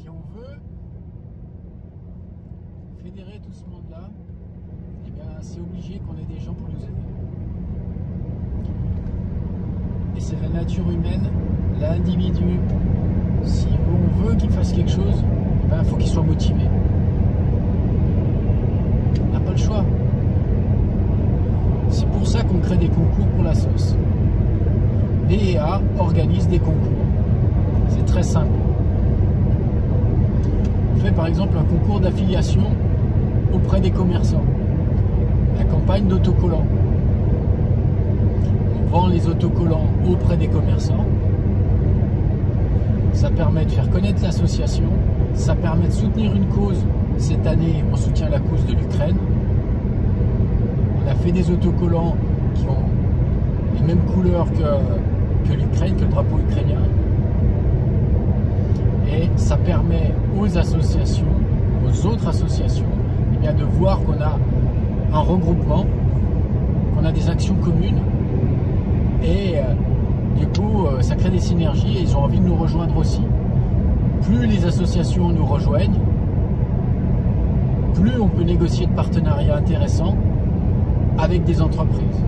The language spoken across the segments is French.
Si on veut fédérer tout ce monde-là, eh bien, c'est obligé qu'on ait des gens pour nous aider. Et c'est la nature humaine, l'individu. Si on veut qu'il fasse quelque chose, eh ben, il faut qu'il soit motivé. On n'a pas le choix. C'est pour ça qu'on crée des concours pour la sauce. BEA organise des concours. C'est très simple. On fait par exemple un concours d'affiliation auprès des commerçants. La campagne d'autocollants. On vend les autocollants auprès des commerçants. Ça permet de faire connaître l'association. Ça permet de soutenir une cause. Cette année, on soutient la cause de l'Ukraine. On a fait des autocollants qui ont les mêmes couleurs que l'Ukraine, que le drapeau ukrainien. Et ça permet aux associations, aux autres associations, eh bien, de voir qu'on a un regroupement, qu'on a des actions communes. Et du coup, ça crée des synergies et ils ont envie de nous rejoindre aussi. Plus les associations nous rejoignent, plus on peut négocier de partenariats intéressants avec des entreprises.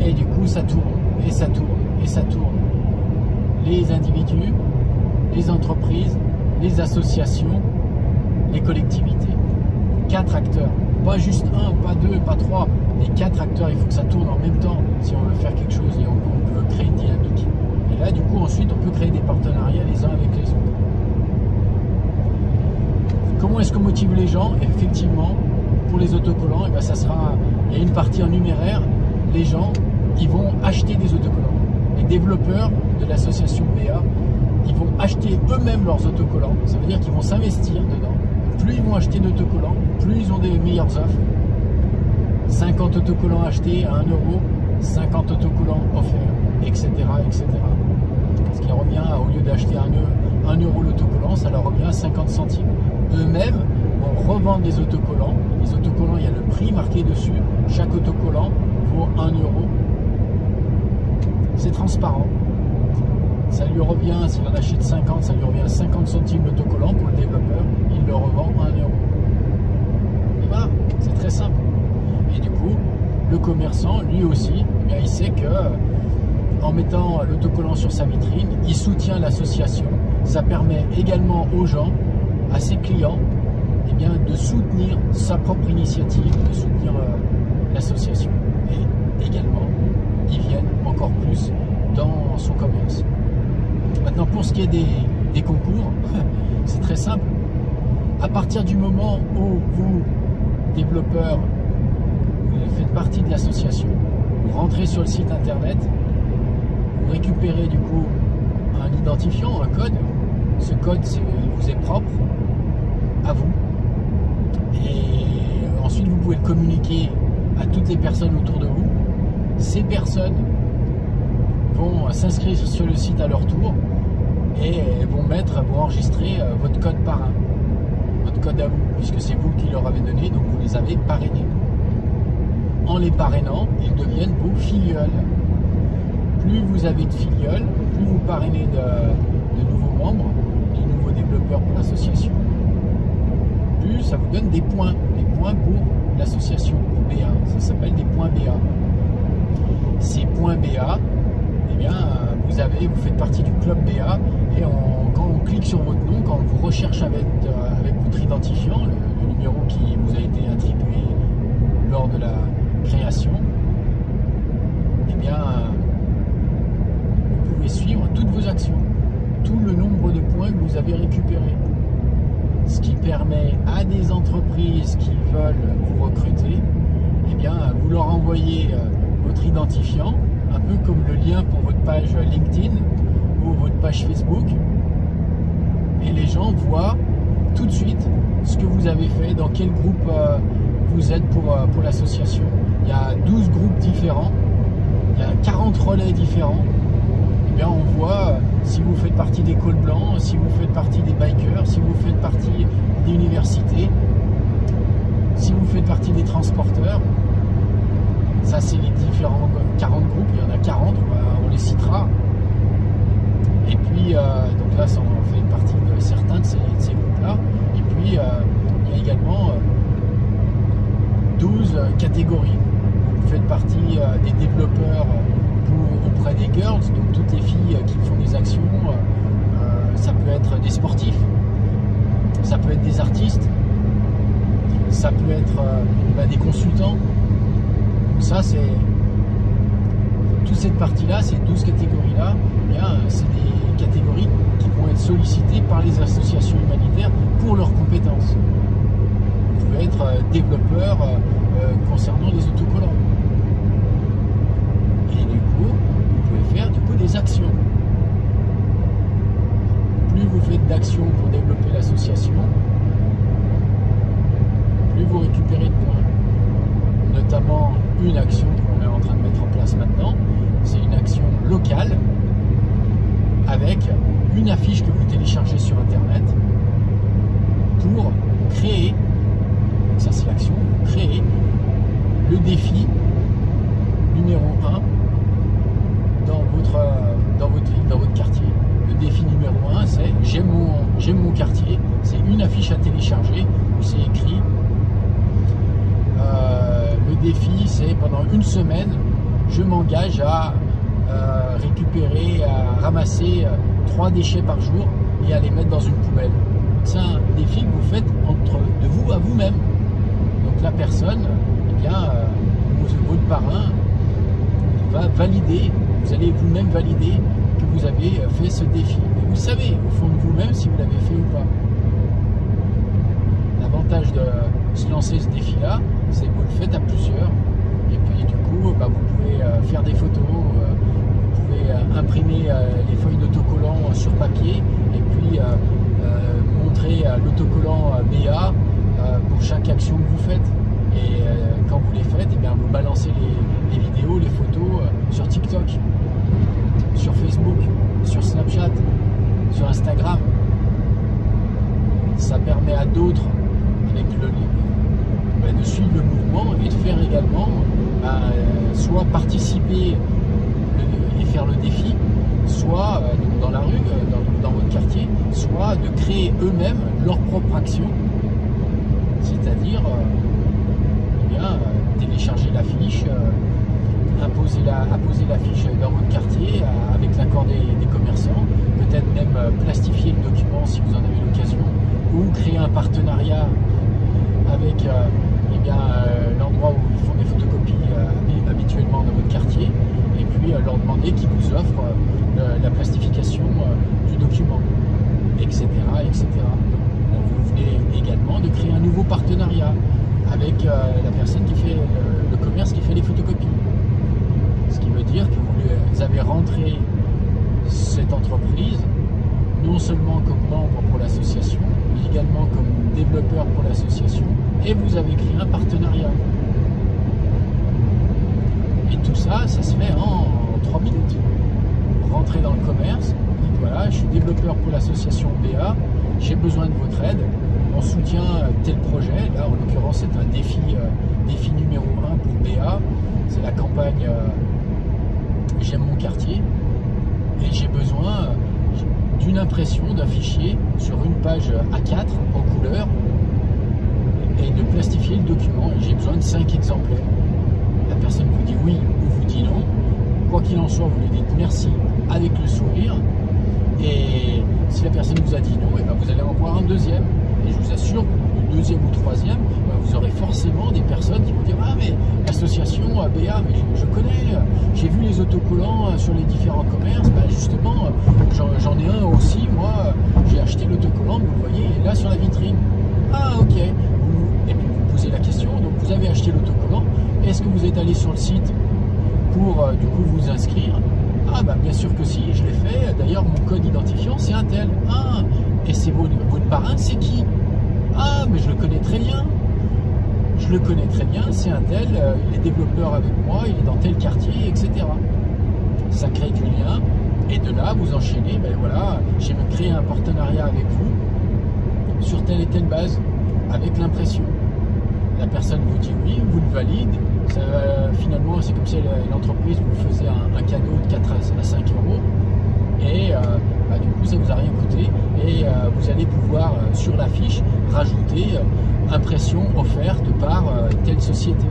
Et du coup, ça tourne, et ça tourne, et ça tourne. Les individus, les entreprises, les associations, les collectivités. 4 acteurs. Pas juste un, pas deux, pas trois. Les 4 acteurs, il faut que ça tourne en même temps si on veut faire quelque chose et on peut créer une dynamique. Et là, du coup, ensuite, on peut créer des partenariats les uns avec les autres. Comment est-ce qu'on motive les gens? Effectivement, pour les autocollants, et ben ça sera, il y a une partie en numéraire. Les gens, ils vont acheter des autocollants. Les développeurs de l'association BEA, ils vont acheter eux-mêmes leurs autocollants. Ça veut dire qu'ils vont s'investir dedans. Plus ils vont acheter d'autocollants, plus ils ont des meilleures offres. 50 autocollants achetés à 1 €, 50 autocollants offerts, etc., etc. Ce qui revient, au lieu d'acheter 1 € l'autocollant, ça leur revient à 50 centimes. Eux-mêmes vont revendre des autocollants. Les autocollants, il y a le prix marqué dessus. Chaque autocollant vaut 1 €. C'est transparent. Ça lui revient, s'il en achète 50, ça lui revient à 50 centimes l'autocollant pour le développeur. Il le revend 1 €. Et voilà, c'est très simple. Et du coup, le commerçant, lui aussi, eh bien, il sait que en mettant l'autocollant sur sa vitrine, il soutient l'association. Ça permet également aux gens, à ses clients, eh bien, de soutenir sa propre initiative, de soutenir l'association. Et également, ils viennent encore plus dans son commerce. Maintenant, pour ce qui est des concours, c'est très simple. À partir du moment où vous, développeurs, vous faites partie de l'association, vous rentrez sur le site internet, vous récupérez du coup un identifiant, un code. Ce code, il vous est propre à vous. Et ensuite, vous pouvez le communiquer à toutes les personnes autour de vous. Ces personnes vont s'inscrire sur le site à leur tour et vont enregistrer votre code parrain, votre code à vous, puisque c'est vous qui leur avez donné, donc vous les avez parrainés. En les parrainant, ils deviennent vos filleuls. Plus vous avez de filleuls, plus vous parrainez de nouveaux membres, de nouveaux développeurs pour l'association, plus ça vous donne des points pour l'association, pour BEA. Ça s'appelle des points BEA. Ces points BEA, eh bien, vous faites partie du club BEA et quand on clique sur votre nom, quand on vous recherche avec votre identifiant, le numéro qui vous a été attribué lors de la création, eh bien, vous pouvez suivre toutes vos actions, tout le nombre de points que vous avez récupérés. Ce qui permet à des entreprises qui veulent vous recruter, eh bien, vous leur envoyez votre identifiant, un peu comme le lien pour votre page LinkedIn ou votre page Facebook, et les gens voient tout de suite ce que vous avez fait, dans quel groupe vous êtes pour l'association. Il y a 12 groupes différents, il y a 40 relais différents. Eh bien, on voit si vous faites partie des cols blancs, si vous faites partie des bikers, si vous faites partie des universités, si vous faites partie des transporteurs. Ça, c'est les différents 40 groupes, il y en a 40, on les citera. Et puis, donc là, ça en fait partie de certains de ces groupes. catégories. Vous faites partie des développeurs auprès des girls, donc toutes les filles qui font des actions. Ça peut être des sportifs, ça peut être des artistes, ça peut être des consultants. Donc ça, c'est toute cette partie-là, ces 12 catégories-là, c'est des catégories qui vont être sollicitées par les associations humanitaires pour leurs compétences. Vous pouvez être développeur concernant les autocollants. Et du coup, vous pouvez faire des actions. Plus vous faites d'actions pour développer l'association, plus vous récupérez de points. Notamment une action qu'on est en train de mettre en place maintenant, c'est une action locale avec une affiche que vous téléchargez sur internet pour créer, ça c'est l'action, créer le défi numéro 1 dans votre ville, dans votre quartier. Le défi numéro 1, c'est j'aime mon quartier. C'est une affiche à télécharger où c'est écrit. Le défi, c'est pendant une semaine, je m'engage à récupérer, à ramasser 3 déchets par jour et à les mettre dans une poubelle. C'est un défi que vous faites de vous à vous-même. Donc la personne, votre parrain va valider, vous allez vous-même valider que vous avez fait ce défi. Et vous savez au fond de vous-même si vous l'avez fait ou pas. L'avantage de se lancer ce défi-là, c'est que vous le faites à plusieurs. Et puis du coup, vous pouvez faire des photos, vous pouvez imprimer les feuilles d'autocollants sur papier et puis montrer l'autocollant BA pour chaque action que vous faites. Et quand vous les faites, vous balancez les vidéos, les photos sur TikTok, sur Facebook, sur Snapchat, sur Instagram. Ça permet à d'autres de suivre le mouvement et de faire également soit participer et faire le défi, soit dans la rue, dans votre quartier, soit de créer eux-mêmes leur propre action, c'est-à-dire télécharger l'affiche, apposer l'affiche dans votre quartier avec l'accord des commerçants, peut-être même plastifier le document si vous en avez l'occasion, ou créer un partenariat avec l'endroit où ils font des photocopies habituellement dans votre quartier, et puis leur demander qu'ils vous offrent la plastification du document, etc. etc. Donc, vous venez également de créer un nouveau partenariat avec la personne qui fait le commerce qui fait les photocopies. Ce qui veut dire que vous avez rentré cette entreprise non seulement comme membre pour l'association, mais également comme développeur pour l'association, et vous avez créé un partenariat. Et tout ça, ça se fait en 3 minutes. Vous rentrez dans le commerce, vous dites voilà, je suis développeur pour l'association BA, j'ai besoin de votre aide, on soutient tel projet. Là, en l'occurrence, c'est un défi numéro 1 pour BA, c'est la campagne J'aime mon quartier, et j'ai besoin d'une impression d'un fichier sur une page A4 en couleur et de plastifier le document. J'ai besoin de 5 exemplaires. La personne vous dit oui ou vous dit non. Quoi qu'il en soit, vous lui dites merci avec le sourire. Et si la personne vous a dit non, vous allez en voir un deuxième. Et je vous assure que le deuxième ou troisième, vous aurez forcément des personnes qui vont dire ah mais l'association BA, mais je connais, j'ai vu les autocollants sur les différents commerces, justement j'en ai un aussi, moi j'ai acheté l'autocollant, vous le voyez là sur la vitrine. Ah ok. Et puis vous posez la question, donc vous avez acheté l'autocollant, est-ce que vous êtes allé sur le site pour du coup vous inscrire? Ah bien sûr que si, je l'ai fait, d'ailleurs mon code identifiant c'est un tel. Ah, et c'est votre parrain, c'est qui? Ah mais je le connais très bien. Je le connais très bien, c'est un tel, il est développeur avec moi, il est dans tel quartier, etc. Ça crée du lien, et de là vous enchaînez, voilà, j'ai créé un partenariat avec vous sur telle et telle base, avec l'impression. La personne vous dit oui, vous le valide, finalement c'est comme si l'entreprise vous faisait un cadeau de 4 à 5 euros, et du coup ça vous a rien coûté, et vous allez pouvoir sur l'affiche rajouter impression offerte par telle société.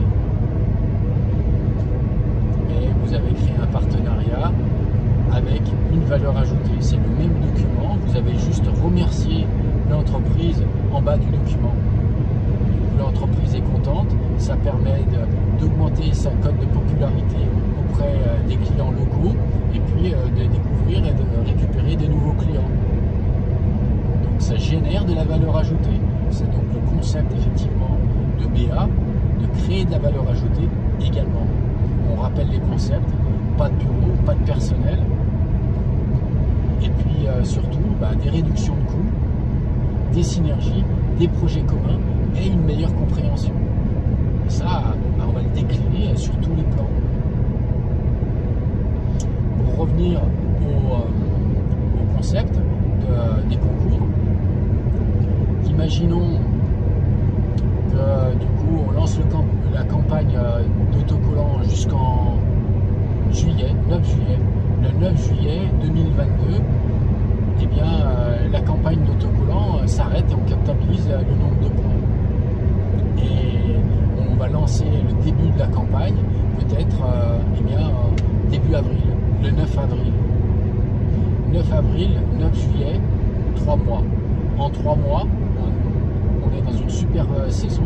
vous avez créé un partenariat avec une valeur ajoutée. C'est le même document, vous avez juste remercié l'entreprise en bas du document. L'entreprise est contente, ça permet d'augmenter sa cote de popularité auprès des clients locaux et puis de découvrir et de récupérer des nouveaux clients. Donc ça génère de la valeur ajoutée. C'est donc le concept effectivement de BA, de créer de la valeur ajoutée également. On rappelle les concepts, pas de bureau, pas de personnel, et puis surtout des réductions de coûts, des synergies, des projets communs et une meilleure compréhension. Et ça, on va le décliner sur tous les plans. Pour revenir au concept des concours, imaginons que du coup on lance la campagne d'autocollants jusqu'en juillet, 9 juillet. Le 9 juillet 2022, eh bien, la campagne d'autocollants s'arrête et on comptabilise le nombre de points. Et on va lancer le début de la campagne, peut-être début avril, le 9 avril. 9 avril, 9 juillet, 3 mois. En 3 mois, on est dans une super saison,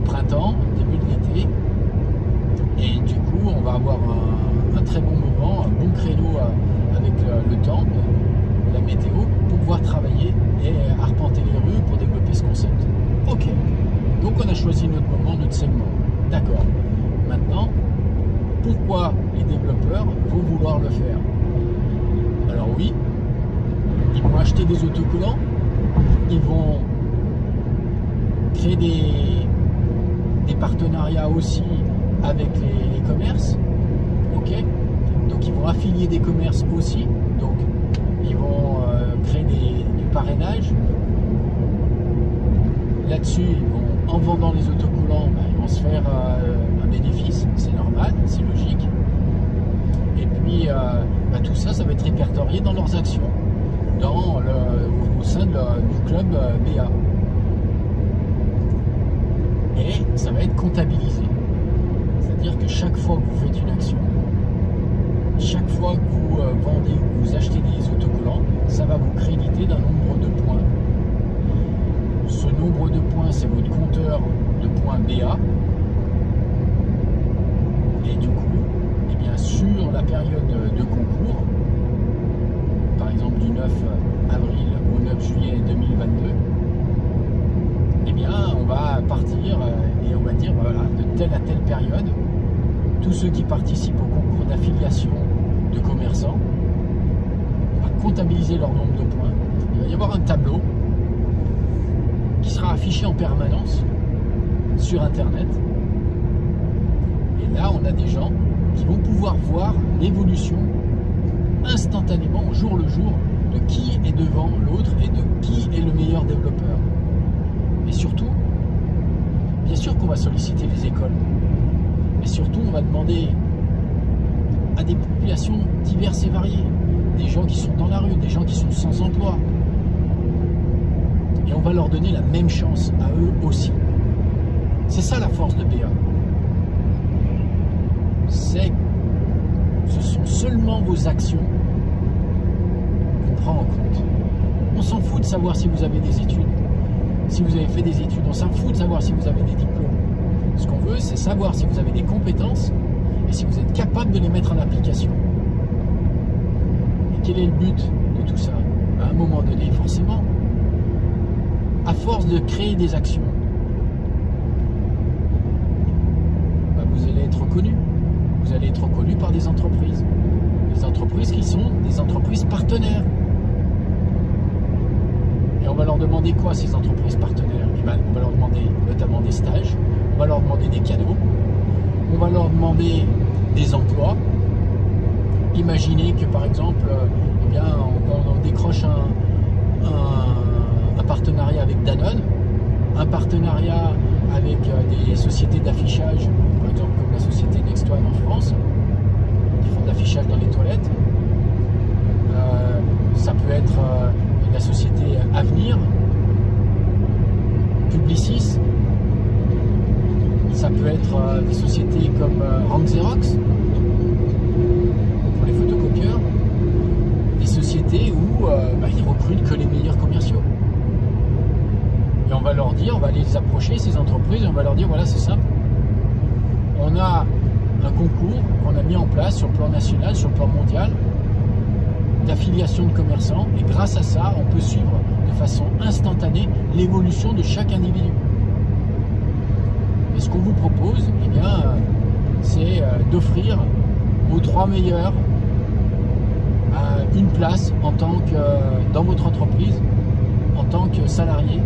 printemps, début de l'été, et du coup, on va avoir un très bon moment, un bon créneau avec le temps, la météo, pour pouvoir travailler et arpenter les rues pour développer ce concept. Ok, donc on a choisi notre moment, notre segment. D'accord. Maintenant, pourquoi les développeurs vont vouloir le faire? Alors oui, ils vont acheter des autocollants, ils vont créer des partenariats aussi avec les commerces, ok, donc ils vont affilier des commerces aussi, donc ils vont créer du parrainage. Là-dessus, en vendant les autocollants, ils vont se faire un bénéfice, c'est normal, c'est logique. Et puis tout ça, ça va être répertorié dans leurs actions, au sein du club BA. Et ça va être comptabilisé. C'est-à-dire que chaque fois que vous faites une action, chaque fois que vous vendez ou vous achetez des autocollants, ça va vous créditer d'un nombre de points. Ce nombre de points, c'est votre compteur de points BA. Et du coup, eh bien, sur la période de concours, par exemple du 9 avril au 9 juillet 2022, eh bien, on va partir et on va dire, voilà, de telle à telle période, tous ceux qui participent au concours d'affiliation de commerçants, on va comptabiliser leur nombre de points. Il va y avoir un tableau qui sera affiché en permanence sur Internet. Et là, on a des gens qui vont pouvoir voir l'évolution instantanément, au jour le jour, de qui est devant l'autre et de qui est le meilleur développeur. Et surtout, bien sûr qu'on va solliciter les écoles, mais surtout on va demander à des populations diverses et variées, des gens qui sont dans la rue, des gens qui sont sans emploi, et on va leur donner la même chance à eux aussi. C'est ça la force de BA. Ce sont seulement vos actions qu'on prend en compte. On s'en fout de savoir si vous avez des études, si vous avez fait des études, on s'en fout de savoir si vous avez des diplômes. Ce qu'on veut, c'est savoir si vous avez des compétences et si vous êtes capable de les mettre en application. Et quel est le but de tout ça? À un moment donné, forcément, à force de créer des actions, vous allez être reconnu. Vous allez être reconnu par des entreprises. Des entreprises qui sont des entreprises partenaires. Et on va leur demander quoi, ces entreprises partenaires? Eh bien, on va leur demander notamment des stages, on va leur demander des cadeaux, on va leur demander des emplois. Imaginez que par exemple, eh bien, on décroche un partenariat avec Danone, un partenariat avec des sociétés d'affichage, par exemple comme la société Next One en France, qui font de l'affichage dans les toilettes. Ça peut être la société Avenir, Publicis, ça peut peut être des sociétés comme Rank Xerox pour les photocopieurs, des sociétés où ils recrutent que les meilleurs commerciaux. Et on va leur dire, on va les approcher, ces entreprises, et on va leur dire, voilà, c'est simple. On a un concours qu'on a mis en place sur le plan national, sur le plan mondial, d'affiliation de commerçants, et grâce à ça, on peut suivre de façon instantanée l'évolution de chaque individu. Et ce qu'on vous propose, eh bien, c'est d'offrir aux 3 meilleurs une place en tant que, dans votre entreprise, en tant que salarié,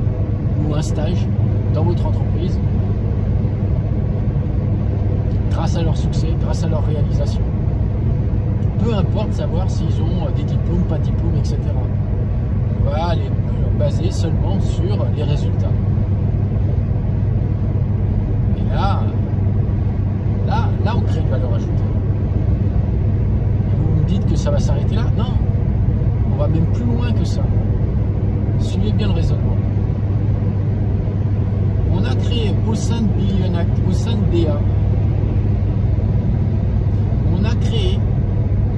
ou un stage dans votre entreprise, grâce à leur succès, grâce à leur réalisation. Peu importe savoir s'ils ont des diplômes, pas de diplômes, etc. On va les baser seulement sur les résultats. Et là, on crée une valeur ajoutée. Et vous me dites que ça va s'arrêter là? Non, on va même plus loin que ça. Suivez bien le raisonnement. On a créé au sein de Billionact, au sein de BA, on a créé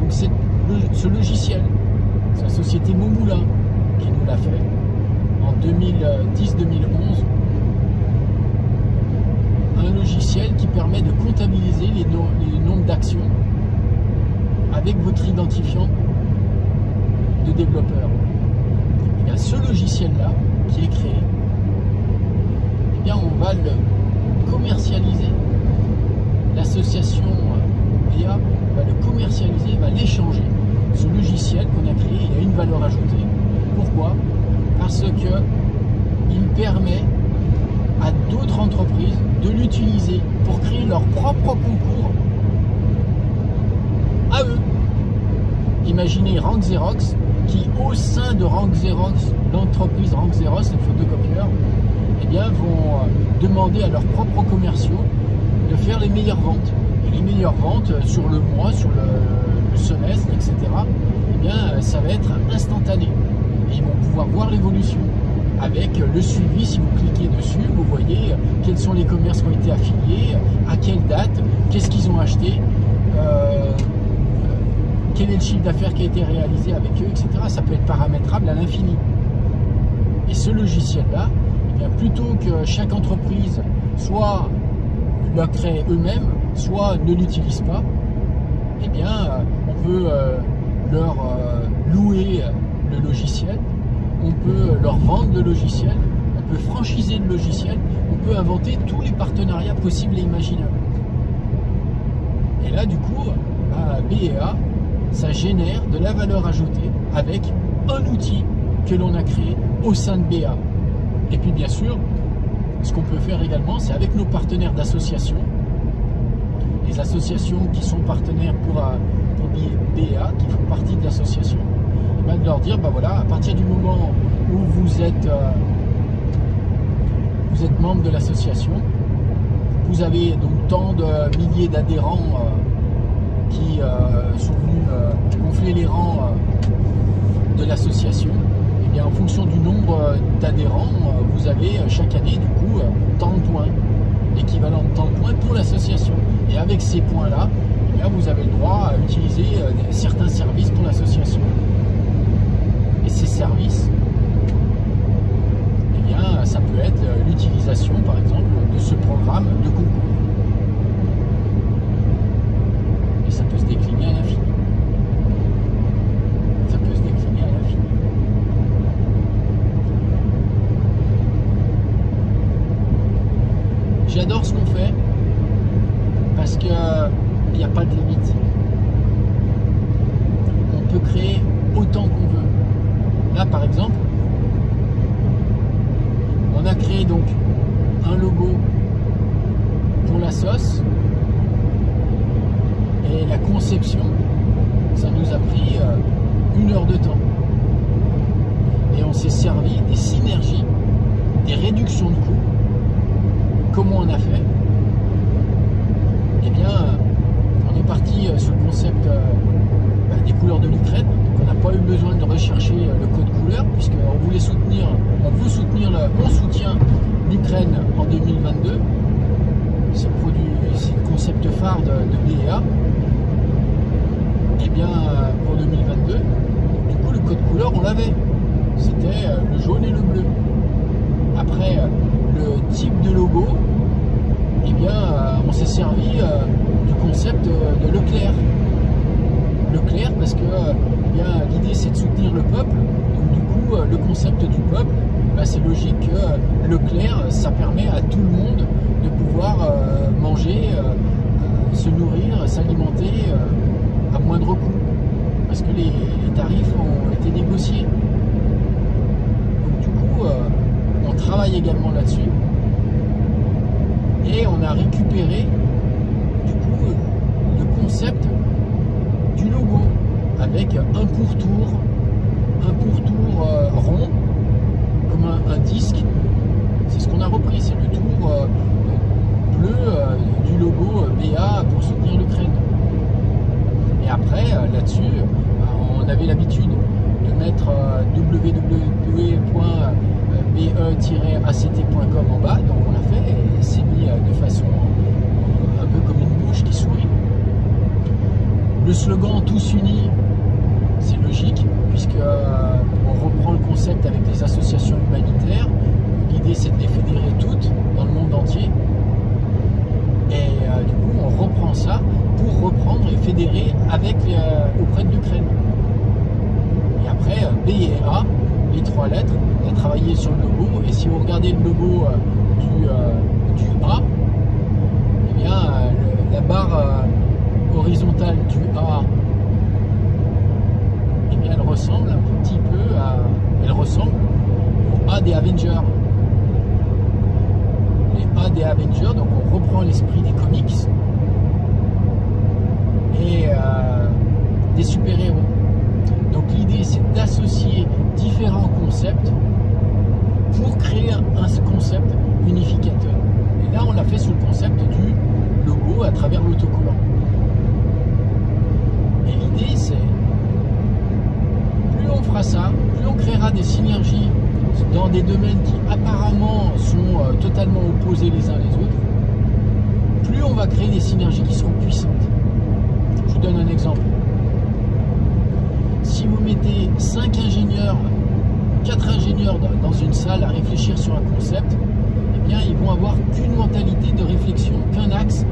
donc ce logiciel. C'est la société Momoulin qui nous l'a fait en 2010-2011. Un logiciel qui permet de comptabiliser les nombres d'actions avec votre identifiant de développeur. Et bien, ce logiciel-là qui est créé, eh bien, on va le commercialiser. L'association BA va le commercialiser, va l'échanger. Ce logiciel qu'on a créé, il a une valeur ajoutée. Pourquoi? Parce que il permet à d'autres entreprises de l'utiliser pour créer leur propre concours à eux. Imaginez Rank Xerox qui, au sein de Rank Xerox, l'entreprise Rank Xerox, les photocopieurs, eh bien, vont demander à leurs propres commerciaux de faire les meilleures ventes. Et les meilleures ventes sur le mois, sur le semestre, etc., eh bien, ça va être instantané. Et ils vont pouvoir voir l'évolution. Avec le suivi, si vous cliquez dessus, vous voyez quels sont les commerces qui ont été affiliés, à quelle date, qu'est-ce qu'ils ont acheté, quel est le chiffre d'affaires qui a été réalisé avec eux, etc. Ça peut être paramétrable à l'infini. Et ce logiciel-là, eh bien, plutôt que chaque entreprise soit le crée eux-mêmes, soit ne l'utilise pas, eh bien, on peut leur louer le logiciel, on peut leur vendre le logiciel, on peut franchiser le logiciel, on peut inventer tous les partenariats possibles et imaginables. Et là, du coup, à BA, ça génère de la valeur ajoutée avec un outil que l'on a créé au sein de BA. Et puis, bien sûr, ce qu'on peut faire également, c'est avec nos partenaires d'associations, les associations qui sont partenaires pour BA, qui font partie de l'association, de leur dire, ben voilà, à partir du moment où vous êtes membre de l'association, vous avez donc tant de milliers d'adhérents qui sont venus gonfler les rangs de l'association. Et bien, en fonction du nombre d'adhérents, vous avez chaque année du coup tant de points, l'équivalent de tant de points pour l'association. Et avec ces points-là, eh bien, vous avez le droit à utiliser certains services pour l'association. Et ces services, eh bien, ça peut être l'utilisation, par exemple, de ce programme de concours. Et ça peut se décliner à l'infini. Ça peut se décliner à l'infini. J'adore ce qu'on fait parce qu'il n'y a pas de limite. On peut créer autant qu'on veut. Là, par exemple, on a créé donc un logo pour la sauce et la conception, ça nous a pris 1 heure de temps. Et on s'est servi des synergies, des réductions de coûts. Comment on a fait? Eh bien, on est parti sur le concept des couleurs de l'Ukraine. On n'a pas eu besoin de rechercher le code couleur, puisqu'on voulait soutenir, on soutient l'Ukraine en 2022. c'est le concept phare de BEA. Et bien pour 2022, du coup le code couleur on l'avait. C'était le jaune et le bleu. Après le type de logo, et bien on s'est servi du concept de Leclerc. Leclerc parce que l'idée c'est de soutenir le peuple. Donc du coup le concept du peuple, c'est logique que Leclerc ça permet à tout le monde de pouvoir manger, se nourrir, s'alimenter à moindre coût. Parce que les tarifs ont été négociés. Donc du coup on travaille également là-dessus. Et on a récupéré du coup le concept du logo avec un pourtour rond comme un disque. C'est ce qu'on a repris, c'est le tour bleu du logo BA pour soutenir l'Ukraine. Et après là-dessus on avait l'habitude de mettre www.be-act.com en bas, donc on l'a fait et c'est mis de façon un peu comme une bouche qui sourit. Le slogan tous unis, c'est logique puisque on reprend le concept avec les associations humanitaires. L'idée c'est de les fédérer toutes dans le monde entier et du coup on reprend ça pour reprendre et fédérer avec auprès de l'Ukraine. Et après BEA, les 3 lettres, on a travaillé sur le logo et si vous regardez le logo du A, eh bien la barre horizontale du A, eh bien elle ressemble un petit peu au A des Avengers. Les A des Avengers, donc on reprend l'esprit des comics et des super-héros. Donc l'idée c'est d'associer différents concepts pour créer un concept unificateur. Et là on l'a fait sur le concept du logo à travers l'autocollant. Et l'idée c'est, plus on fera ça, plus on créera des synergies dans des domaines qui apparemment sont totalement opposés les uns les autres, plus on va créer des synergies qui seront puissantes. Je vous donne un exemple. Si vous mettez 5 ingénieurs, 4 ingénieurs dans une salle à réfléchir sur un concept, eh bien ils vont avoir qu'une mentalité de réflexion, qu'un axe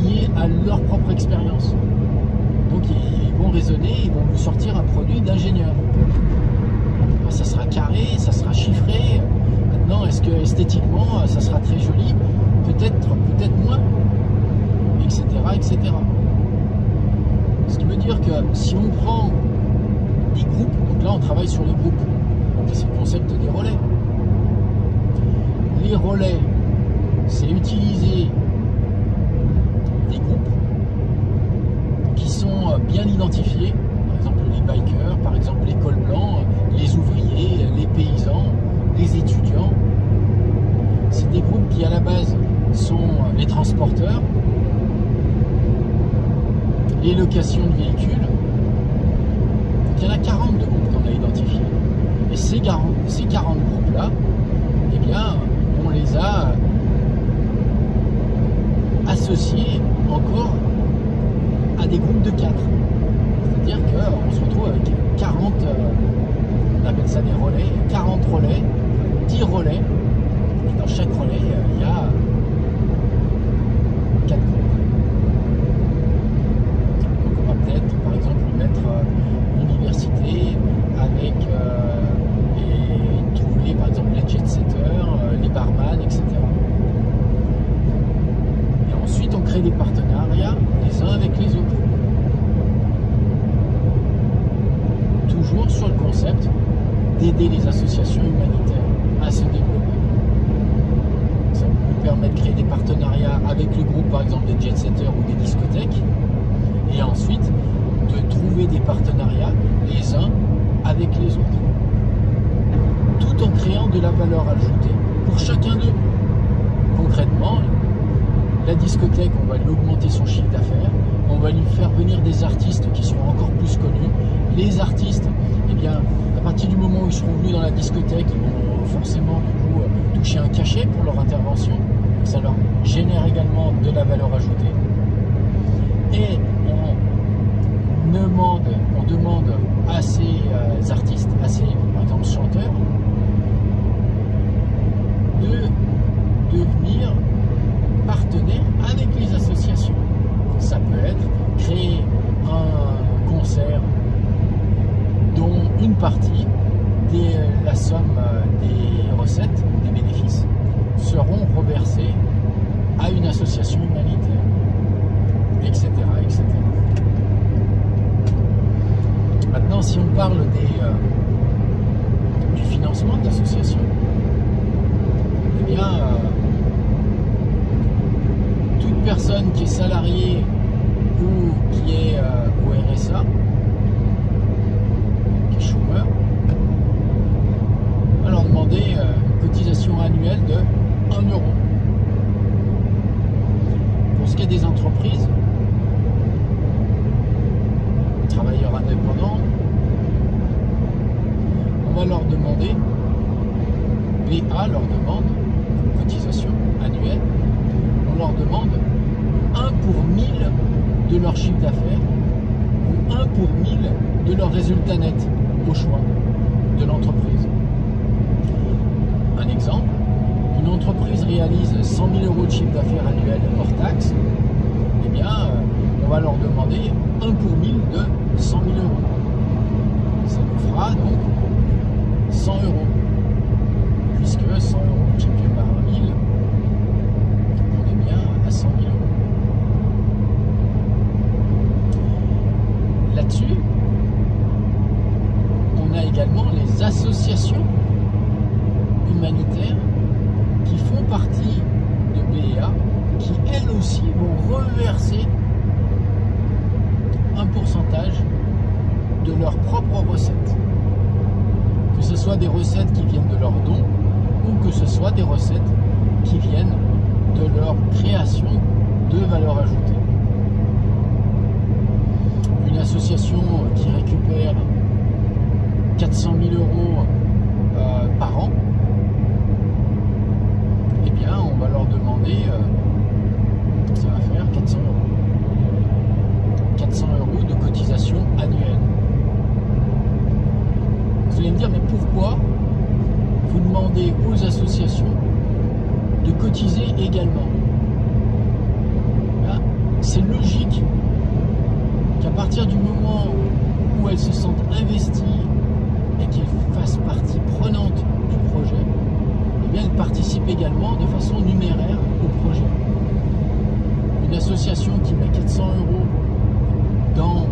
lié à leur propre expérience. Donc ils vont raisonner, ils vont vous sortir un produit d'ingénieur. Ça sera carré, ça sera chiffré. Maintenant, est-ce que esthétiquement, ça sera très joli? Peut-être moins, etc., etc. Ce qui veut dire que si on prend des groupes, donc là on travaille sur les groupes, c'est le concept des relais. Les relais, c'est utiliser des groupes qui sont bien identifiés, par exemple les bikers, par exemple les cols blancs, les ouvriers, les paysans, les étudiants. C'est des groupes qui à la base sont les transporteurs, les locations de véhicules. Donc il y en a 40 de groupes qu'on a identifiés. Et ces 40 groupes-là, eh bien, on les a associés encore à des groupes de 4. C'est-à-dire qu'on se retrouve avec 40, on appelle ça des relais, 40 relais, 10 relais. Et dans chaque relais, il y a 4 groupes. Donc on va peut-être, par exemple, mettre l'université avec et trouver, par exemple, les jet-setters, les barman, etc. Et ensuite, on crée des partenariats les uns avec les autres. Toujours sur le concept d'aider les associations humanitaires à se développer. Ça nous permet de créer des partenariats avec le groupe, par exemple des jet-setters ou des discothèques, et ensuite de trouver des partenariats les uns avec les autres, tout en créant de la valeur ajoutée pour chacun d'eux. Concrètement, la discothèque, on va lui augmenter son chiffre d'affaires, on va lui faire venir des artistes qui seront encore plus connus. Les artistes, eh bien, à partir du moment où ils seront venus dans la discothèque, ils vont forcément du coup toucher un cachet pour leur intervention. ça leur génère également de la valeur ajoutée. Et on demande à ces artistes, à ces, par exemple, chanteurs, de devenir partenaires avec les associations. Ça peut être créer un concert dont une partie de la somme des recettes, des bénéfices, seront reversés à une association humanitaire, etc., etc. Maintenant, si on parle du financement de l'association, eh bien, toute personne qui est salariée ou qui est au RSA, qui est chômeur, va leur demander une cotisation annuelle de 1 €. Pour ce qui est des entreprises, travailleurs indépendants, on va leur demander, BA leur demande une cotisation annuelle, on leur demande 1 pour 1000 de leur chiffre d'affaires ou 1 pour 1000 de leur résultat net au choix de l'entreprise. Un exemple, une entreprise réalise 100 000 € de chiffre d'affaires annuel hors taxe, eh bien, on va leur demander 1 pour 1000 de 100 000 €. Ça nous fera donc 100 €, puisque 100 € multiplié par 1000, on est bien à 100 000 €. Là-dessus, on a également les associations humanitaires qui font partie de BEA, qui elles aussi vont reverser un pourcentage de leurs propres recettes. Que ce soit des recettes qui viennent de leurs dons ou que ce soit des recettes qui viennent de leur création de valeur ajoutée. Une association qui récupère 400 000 € par an, eh bien on va leur demander, ça va faire 400 €. 400 € de cotisation annuelle. Vous allez me dire, mais pourquoi vous demandez aux associations de cotiser également? Là, c'est logique qu'à partir du moment où elles se sentent investies et qu'elles fassent partie prenante du projet, eh bien elles participent également de façon numéraire au projet. Une association qui met 400 € dans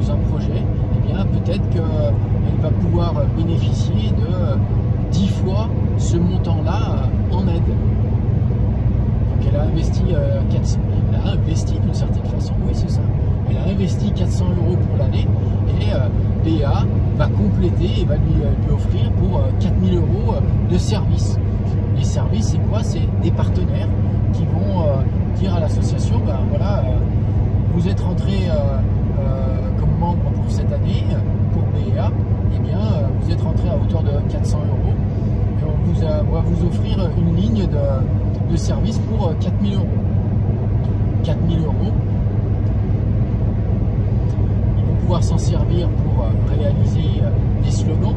un projet, eh bien peut-être qu'elle va pouvoir bénéficier de 10 fois ce montant-là en aide. Donc elle a investi 400, elle a investi d'une certaine façon, oui c'est ça. Elle a investi 400 € pour l'année et BA va compléter et va lui offrir pour 4000 € de services. Les services, c'est quoi? C'est des partenaires qui vont dire à l'association, ben voilà, vous êtes rentré comme membre pour cette année, pour BEA, eh bien, vous êtes rentré à hauteur de 400 € et on va vous offrir une ligne de service pour 4000 €. 4000 €, ils vont pouvoir s'en servir pour réaliser des slogans,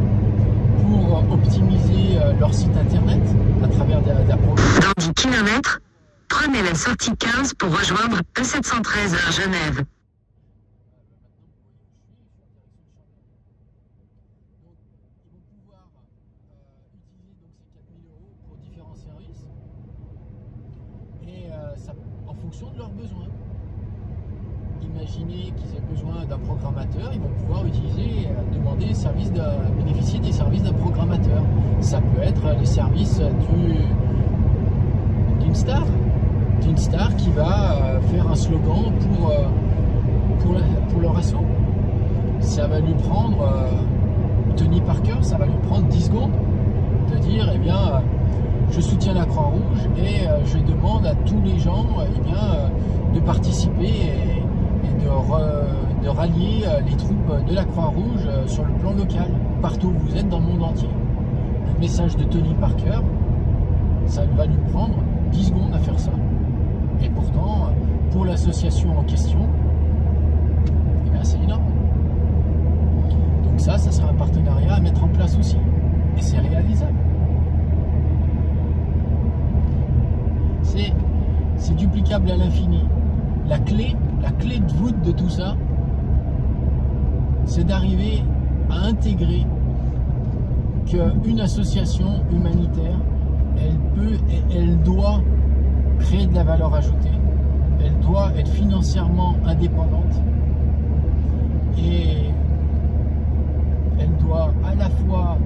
pour optimiser leur site internet à travers de la programmation. Dans 10 km, prenez la sortie 15 pour rejoindre E713 à Genève. En fonction de leurs besoins. Imaginez qu'ils aient besoin d'un programmateur, ils vont pouvoir demander bénéficier des services d'un programmateur. Ça peut être les services d'une star qui va faire un slogan pour leur asso. Ça va lui prendre, Tony Parker, ça va lui prendre 10 secondes de dire, eh bien, je soutiens la Croix-Rouge et je demande à tous les gens de participer et de rallier les troupes de la Croix-Rouge sur le plan local, partout où vous êtes dans le monde entier. Le message de Tony Parker, ça va lui prendre 10 secondes à faire ça. Et pourtant, pour l'association en question, eh bien, c'est énorme. Donc ça sera un partenariat à mettre en place aussi. Et c'est réalisable. C'est duplicable à l'infini. La clé de voûte de tout ça, c'est d'arriver à intégrer qu'une association humanitaire, elle doit créer de la valeur ajoutée, elle doit être financièrement indépendante et elle doit à la fois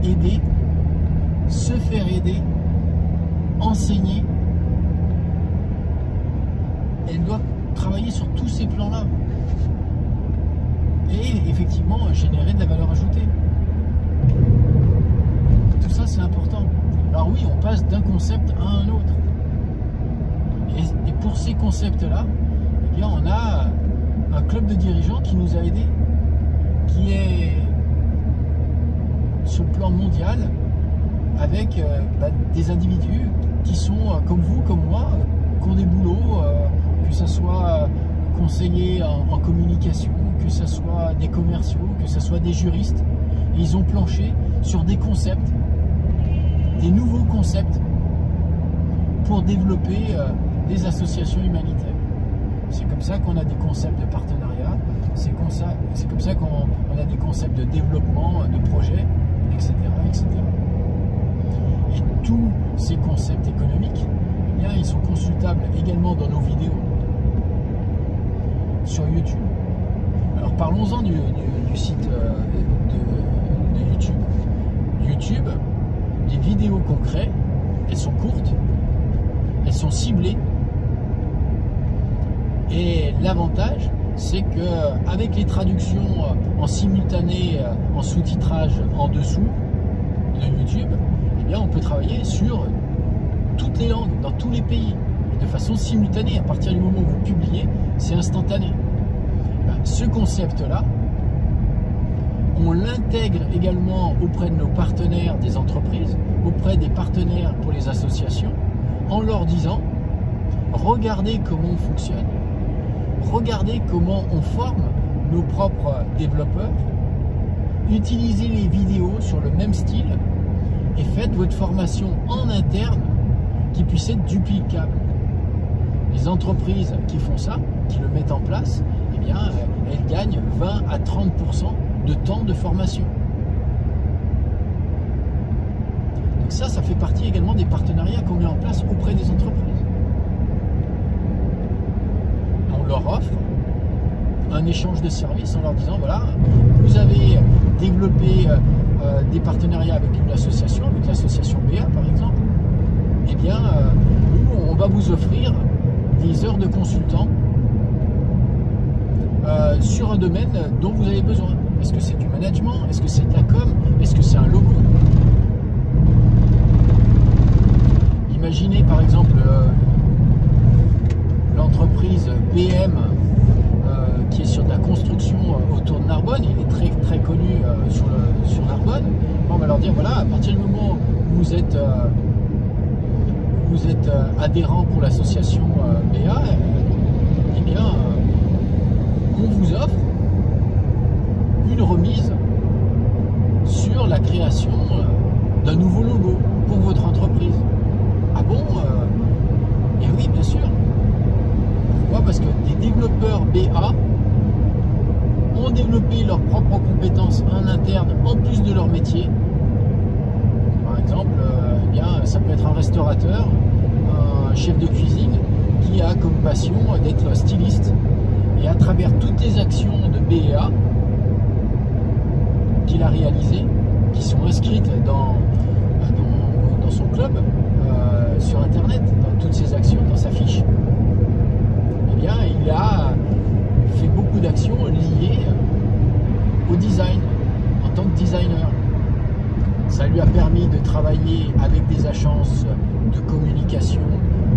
aider, se faire aider, enseigner. Elle doit travailler sur tous ces plans-là et effectivement générer de la valeur ajoutée. Tout ça, c'est important. Alors oui, on passe d'un concept à un autre. Et pour ces concepts-là, eh bien, on a un club de dirigeants qui nous a aidés, qui est sur le plan mondial, avec des individus qui sont comme vous, comme moi, qui ont des boulots, que ce soit conseillers en communication, que ce soit des commerciaux, que ce soit des juristes. Et ils ont planché sur des concepts, des nouveaux concepts pour développer des associations humanitaires. C'est comme ça qu'on a des concepts de partenariat, c'est comme ça qu'on a des concepts de développement, de projets, etc., etc. Et tous ces concepts économiques, eh bien, ils sont consultables également dans nos vidéos sur YouTube. Alors parlons-en du site de YouTube. YouTube, les vidéos qu'on crée, elles sont courtes, elles sont ciblées. Et l'avantage, c'est que avec les traductions en simultané, en sous-titrage en dessous de YouTube, eh bien, on peut travailler sur toutes les langues, dans tous les pays, et de façon simultanée. À partir du moment où vous publiez, c'est instantané. Ce concept-là, on l'intègre également auprès de nos partenaires des entreprises, auprès des partenaires pour les associations, en leur disant, regardez comment on fonctionne, regardez comment on forme nos propres développeurs, utilisez les vidéos sur le même style et faites votre formation en interne qui puisse être duplicable. Les entreprises qui font ça, qui le mettent en place, eh bien, elles gagnent 20 à 30% de temps de formation. Donc ça fait partie également des partenariats qu'on met en place auprès des entreprises. On leur offre un échange de services en leur disant, voilà, vous avez développé des partenariats avec une association, avec l'association BA par exemple, eh bien, nous, on va vous offrir des heures de consultant sur un domaine dont vous avez besoin. Est-ce que c'est du management? Est-ce que c'est de la com? Est-ce que c'est un logo? Imaginez par exemple l'entreprise BM qui est sur de la construction autour de Narbonne. Il est très très connu sur Narbonne. On va leur dire, voilà, à partir du moment où vous êtes adhérent pour l'association BA, eh bien, on vous offre une remise sur la création d'un nouveau logo pour votre entreprise. Ah bon? Et oui, bien sûr. Pourquoi? Parce que des développeurs BA ont développé leurs propres compétences en interne en plus de leur métier. Par exemple, eh bien, ça peut être un restaurateur, un chef de cuisine qui a comme passion d'être styliste. Et à travers toutes les actions de BA qu'il a réalisées, qui sont inscrites dans son club, sur internet, dans toutes ses actions, dans sa fiche, eh bien, il a fait beaucoup d'actions liées au design, en tant que designer. Ça lui a permis de travailler avec des agences de communication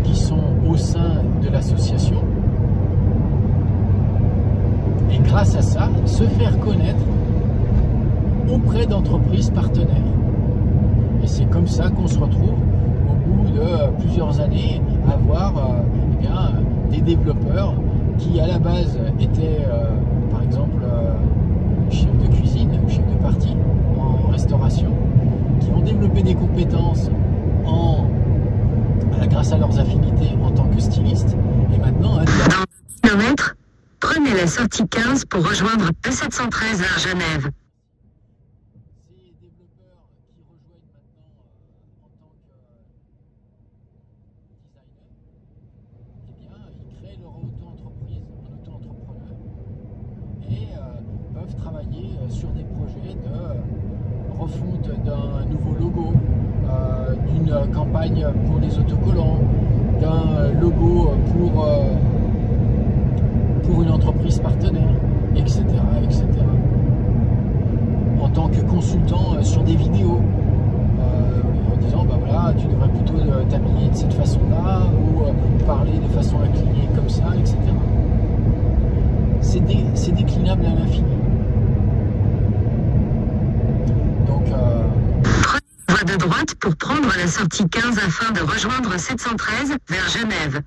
qui sont au sein de l'association. Et grâce à ça, se faire connaître auprès d'entreprises partenaires. Et c'est comme ça qu'on se retrouve de plusieurs années avoir eh bien, des développeurs qui à la base étaient par exemple chef de cuisine ou chef de partie en restauration, qui ont développé des compétences grâce à leurs affinités en tant que stylistes, et maintenant dans 1 km, prenez la sortie 15 pour rejoindre E713 vers Genève. Ces développeurs qui rejoignent maintenant en tant que designers, eh bien, ils créent leur auto-entreprise en auto-entrepreneur et peuvent travailler sur des projets de refonte d'un nouveau logo, d'une campagne pour les autocollants, d'un logo pour une entreprise partenaire, etc., etc. En tant que consultant sur des vidéos, en disant bah voilà, tu devrais plutôt t'habiller de cette façon-là ou parler de façon inclinée comme ça, etc. C'est déclinable à l'infini. Donc voie de droite pour prendre la sortie 15 afin de rejoindre 713 vers Genève.